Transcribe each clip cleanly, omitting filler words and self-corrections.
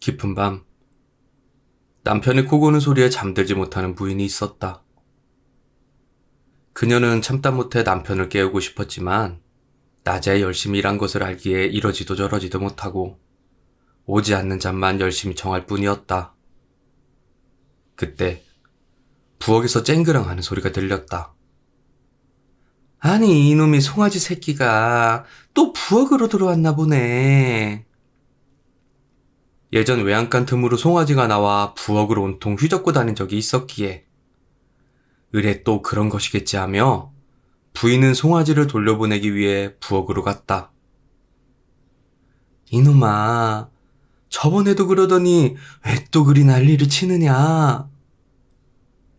깊은 밤, 남편의 코 고는 소리에 잠들지 못하는 부인이 있었다. 그녀는 참다 못해 남편을 깨우고 싶었지만 낮에 열심히 일한 것을 알기에 이러지도 저러지도 못하고 오지 않는 잠만 열심히 청할 뿐이었다. 그때 부엌에서 쨍그랑 하는 소리가 들렸다. 아니, 이놈의 송아지 새끼가 또 부엌으로 들어왔나 보네. 예전 외양간 틈으로 송아지가 나와 부엌으로 온통 휘젓고 다닌 적이 있었기에 으레 또 그런 것이겠지 하며 부인은 송아지를 돌려보내기 위해 부엌으로 갔다. 이놈아, 저번에도 그러더니 왜 또 그리 난리를 치느냐.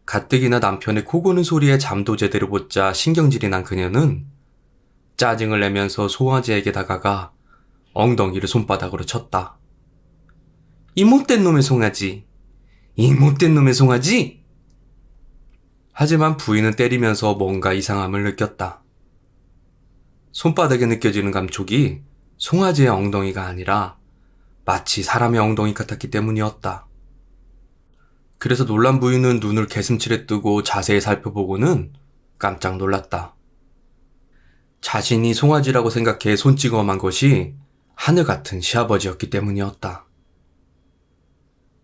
가뜩이나 남편의 코 고는 소리에 잠도 제대로 못 자 신경질이 난 그녀는 짜증을 내면서 송아지에게 다가가 엉덩이를 손바닥으로 쳤다. 이 못된 놈의 송아지! 이 못된 놈의 송아지! 하지만 부인은 때리면서 뭔가 이상함을 느꼈다. 손바닥에 느껴지는 감촉이 송아지의 엉덩이가 아니라 마치 사람의 엉덩이 같았기 때문이었다. 그래서 놀란 부인은 눈을 개슴츠레 뜨고 자세히 살펴보고는 깜짝 놀랐다. 자신이 송아지라고 생각해 손찌검한 것이 하늘 같은 시아버지였기 때문이었다.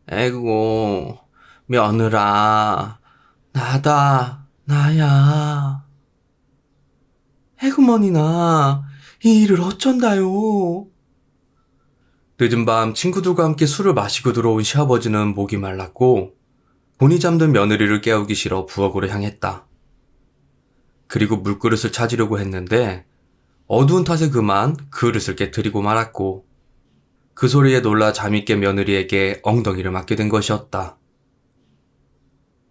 에고, 며느라, 나다, 나야. 에구머니나, 이 일을 어쩐다요. 늦은 밤 친구들과 함께 술을 마시고 들어온 시아버지는 목이 말랐고 본이 잠든 며느리를 깨우기 싫어 부엌으로 향했다. 그리고 물그릇을 찾으려고 했는데 어두운 탓에 그만 그릇을 깨트리고 말았고 그 소리에 놀라 잠이 깬 며느리에게 엉덩이를 맞게 된 것이었다.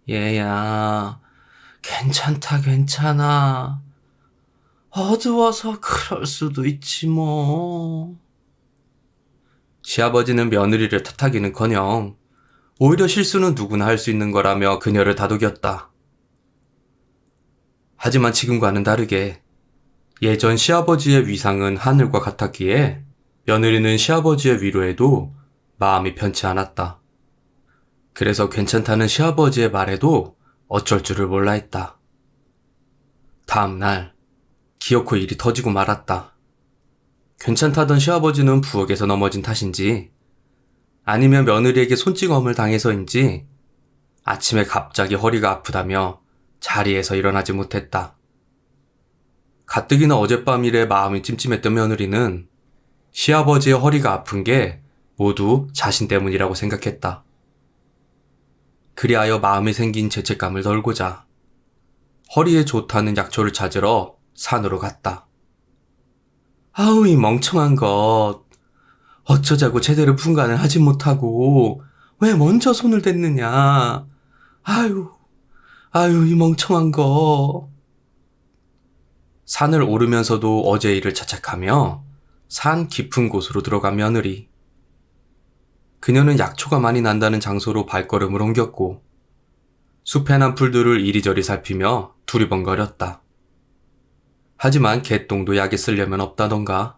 얘야, 괜찮다 괜찮아. 어두워서 그럴 수도 있지 뭐. 시아버지는 며느리를 탓하기는커녕 오히려 실수는 누구나 할 수 있는 거라며 그녀를 다독였다. 하지만 지금과는 다르게 예전 시아버지의 위상은 하늘과 같았기에 며느리는 시아버지의 위로에도 마음이 편치 않았다. 그래서 괜찮다는 시아버지의 말에도 어쩔 줄을 몰라 했다. 다음 날 기어코 일이 터지고 말았다. 괜찮다던 시아버지는 부엌에서 넘어진 탓인지 아니면 며느리에게 손찌검을 당해서인지 아침에 갑자기 허리가 아프다며 자리에서 일어나지 못했다. 가뜩이나 어젯밤 일에 마음이 찜찜했던 며느리는 시아버지의 허리가 아픈 게 모두 자신 때문이라고 생각했다. 그리하여 마음에 생긴 죄책감을 덜고자 허리에 좋다는 약초를 찾으러 산으로 갔다. 아우, 이 멍청한 것. 어쩌자고 제대로 분간을 하지 못하고 왜 먼저 손을 댔느냐. 아유, 이 멍청한 거. 산을 오르면서도 어제 일을 자책하며 산 깊은 곳으로 들어간 며느리. 그녀는 약초가 많이 난다는 장소로 발걸음을 옮겼고 숲에 난 풀들을 이리저리 살피며 두리번거렸다. 하지만 개똥도 약에 쓰려면 없다던가.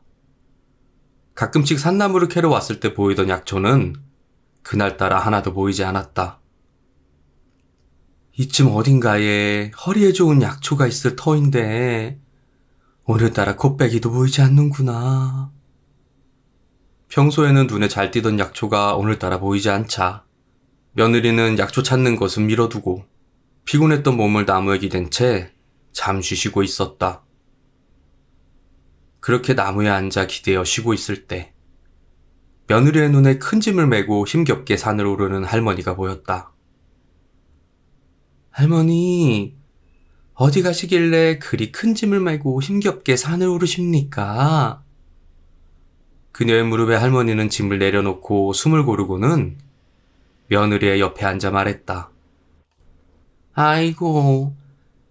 가끔씩 산나무를 캐러 왔을 때 보이던 약초는 그날따라 하나도 보이지 않았다. 이쯤 어딘가에 허리에 좋은 약초가 있을 터인데 오늘따라 곱빼기도 보이지 않는구나. 평소에는 눈에 잘 띄던 약초가 오늘따라 보이지 않자 며느리는 약초 찾는 것은 미뤄두고 피곤했던 몸을 나무에 기댄 채 잠시 쉬고 있었다. 그렇게 나무에 앉아 기대어 쉬고 있을 때 며느리의 눈에 큰 짐을 메고 힘겹게 산을 오르는 할머니가 보였다. 할머니, 어디 가시길래 그리 큰 짐을 메고 힘겹게 산을 오르십니까? 그녀의 무릎에 할머니는 짐을 내려놓고 숨을 고르고는 며느리의 옆에 앉아 말했다. 아이고,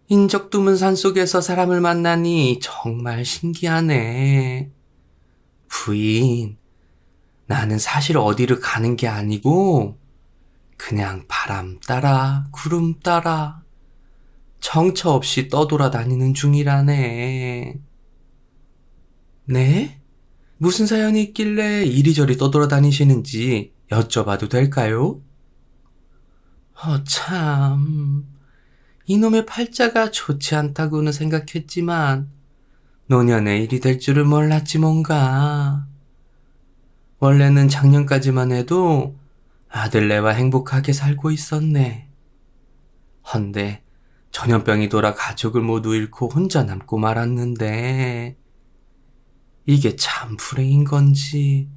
인적 드문 산속에서 사람을 만나니 정말 신기하네. 부인, 나는 사실 어디를 가는 게 아니고 그냥 바람 따라 구름 따라 정처 없이 떠돌아다니는 중이라네. 네? 무슨 사연이 있길래 이리저리 떠돌아다니시는지 여쭤봐도 될까요? 참. 이놈의 팔자가 좋지 않다고는 생각했지만 노년의 일이 될 줄은 몰랐지 뭔가. 원래는 작년까지만 해도 아들네와 행복하게 살고 있었네. 헌데 전염병이 돌아 가족을 모두 잃고 혼자 남고 말았는데 이게 참 불행인 건지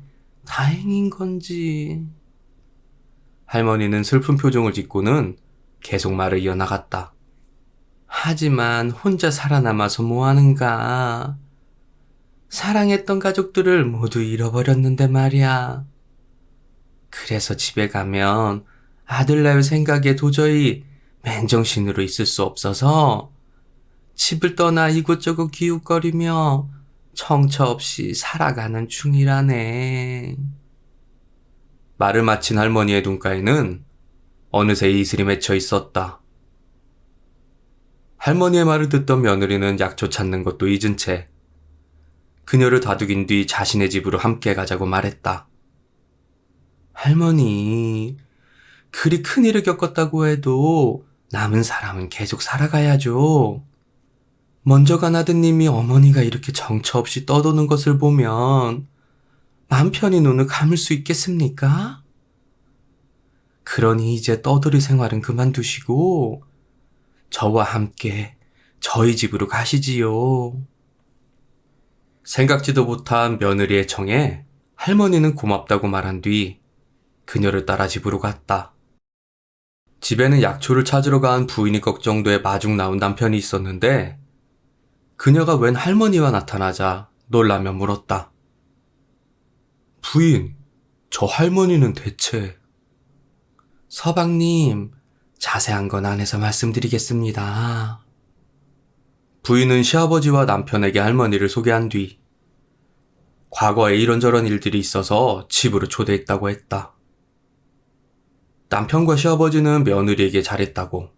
다행인 건지. 할머니는 슬픈 표정을 짓고는 계속 말을 이어나갔다. 하지만 혼자 살아남아서 뭐하는가. 사랑했던 가족들을 모두 잃어버렸는데 말이야. 그래서 집에 가면 아들 낳을 생각에 도저히 맨정신으로 있을 수 없어서 집을 떠나 이곳저곳 기웃거리며 청처 없이 살아가는 중이라네. 말을 마친 할머니의 눈가에는 어느새 이슬이 맺혀 있었다. 할머니의 말을 듣던 며느리는 약초 찾는 것도 잊은 채 그녀를 다독인 뒤 자신의 집으로 함께 가자고 말했다. 할머니, 그리 큰일을 겪었다고 해도 남은 사람은 계속 살아가야죠. 먼저 간 아드님이 어머니가 이렇게 정처 없이 떠도는 것을 보면 맘 편히 눈을 감을 수 있겠습니까? 그러니 이제 떠돌이 생활은 그만두시고 저와 함께 저희 집으로 가시지요. 생각지도 못한 며느리의 청에 할머니는 고맙다고 말한 뒤 그녀를 따라 집으로 갔다. 집에는 약초를 찾으러 간 부인이 걱정돼 마중 나온 남편이 있었는데 그녀가 웬 할머니와 나타나자 놀라며 물었다. 부인, 저 할머니는 대체... 서방님, 자세한 건 안에서 말씀드리겠습니다. 부인은 시아버지와 남편에게 할머니를 소개한 뒤 과거에 이런저런 일들이 있어서 집으로 초대했다고 했다. 남편과 시아버지는 며느리에게 잘했다고,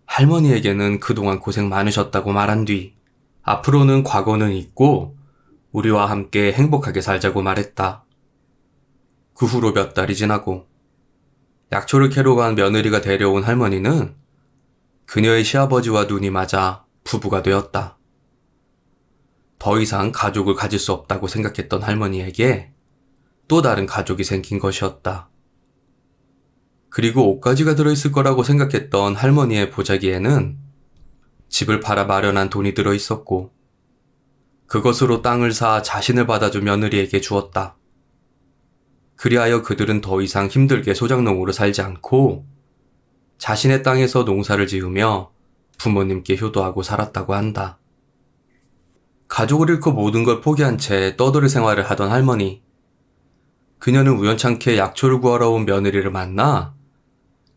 할머니에게는 그동안 고생 많으셨다고 말한 뒤 앞으로는 과거는 잊고 우리와 함께 행복하게 살자고 말했다. 그 후로 몇 달이 지나고 약초를 캐러 간 며느리가 데려온 할머니는 그녀의 시아버지와 눈이 맞아 부부가 되었다. 더 이상 가족을 가질 수 없다고 생각했던 할머니에게 또 다른 가족이 생긴 것이었다. 그리고 옷가지가 들어있을 거라고 생각했던 할머니의 보자기에는 집을 팔아 마련한 돈이 들어있었고 그것으로 땅을 사 자신을 받아준 며느리에게 주었다. 그리하여 그들은 더 이상 힘들게 소작농으로 살지 않고 자신의 땅에서 농사를 지으며 부모님께 효도하고 살았다고 한다. 가족을 잃고 모든 걸 포기한 채 떠돌이 생활을 하던 할머니. 그녀는 우연찮게 약초를 구하러 온 며느리를 만나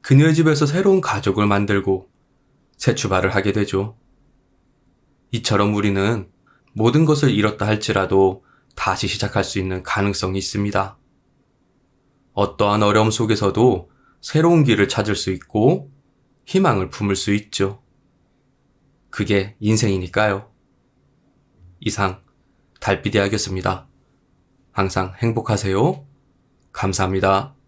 그녀의 집에서 새로운 가족을 만들고 새 출발을 하게 되죠. 이처럼 우리는 모든 것을 잃었다 할지라도 다시 시작할 수 있는 가능성이 있습니다. 어떠한 어려움 속에서도 새로운 길을 찾을 수 있고 희망을 품을 수 있죠. 그게 인생이니까요. 이상 달빛이야기였습니다. 항상 행복하세요. 감사합니다.